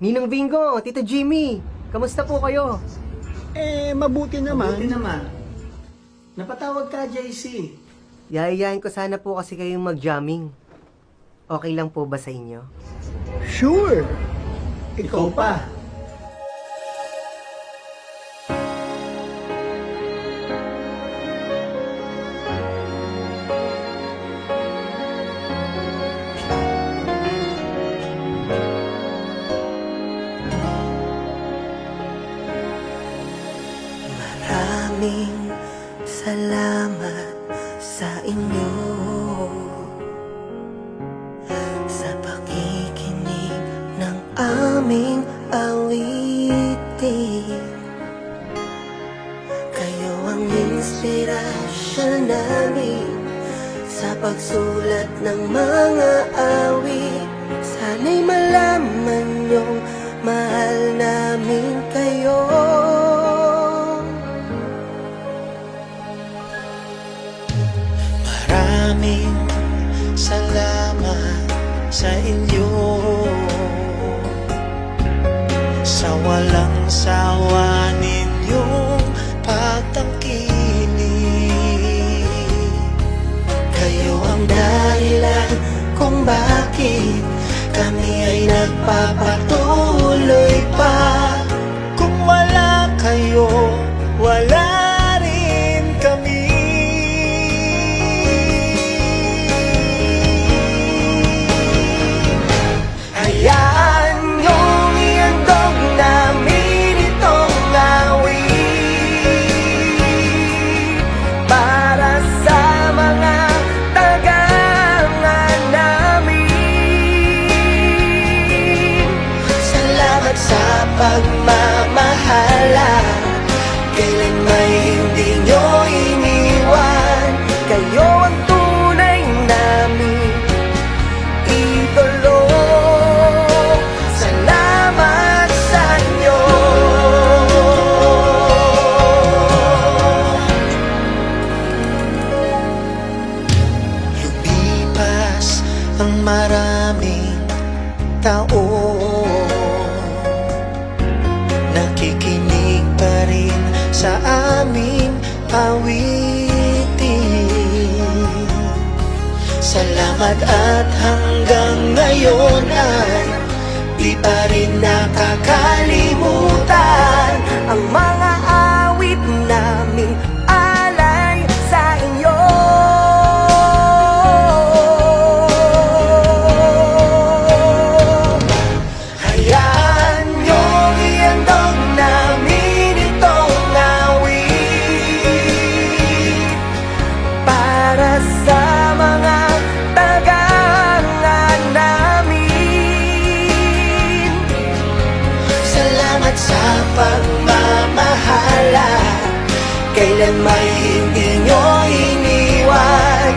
Ninong Bingo, Tito Jimmy, kamusta po kayo? Mabuti naman. Mabuti naman. Napatawag ka, JC. Yayayain ko sana po kasi kayong mag-jamming. Okay lang po ba sa inyo? Sure. Ikaw pa. Maraming salamat sa inyo sa pakikinig ng aming awitin. Kayo ang inspirasyon namin sa pagsulat ng mga awit. Sana'y malaman niyong mahal namin kayo. Maraming salamat sa inyo sa walang sawa ninyong pagtangkilik. Kayo ang dahilan kung bakit kami ay nagpapatuloy pa. Kung wala kayo, wala rin kami. Hayaan niyong iandog namin itong awit para sa mga tagangan namin. Salamat sa pagmamahala, kailan may hindi nyo iniwan. Kayo ang tunay namin idolo. Salamat sa inyo. Lumipas ang maraming taon, nakikinig pa rin sa aming awitin. Salamat at hanggang ngayon ay di pa rin nakakalimutan Ang mga awit naming alay sa inyo. Hayaan niyong iandog namin itong awit para sa mga tagangan namin. Salamat sa pagmamahala, kailan may hindi nyo iniwan.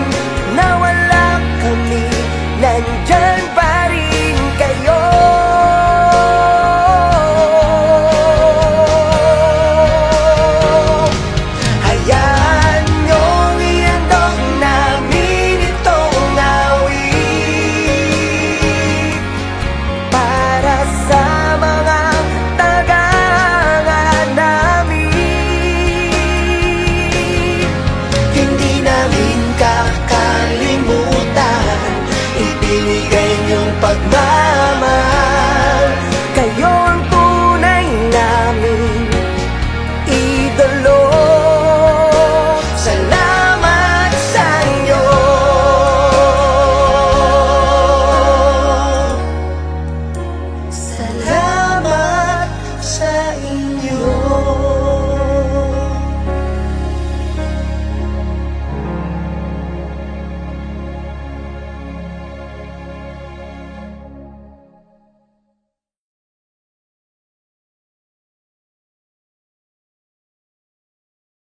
Na wala kami, nandyan pa rin kayo. Hayaan niyong iandog namin itong awit para sa mga tagangan namin. Hindi namin kakalimutan ibinigay niyong pagmamahal.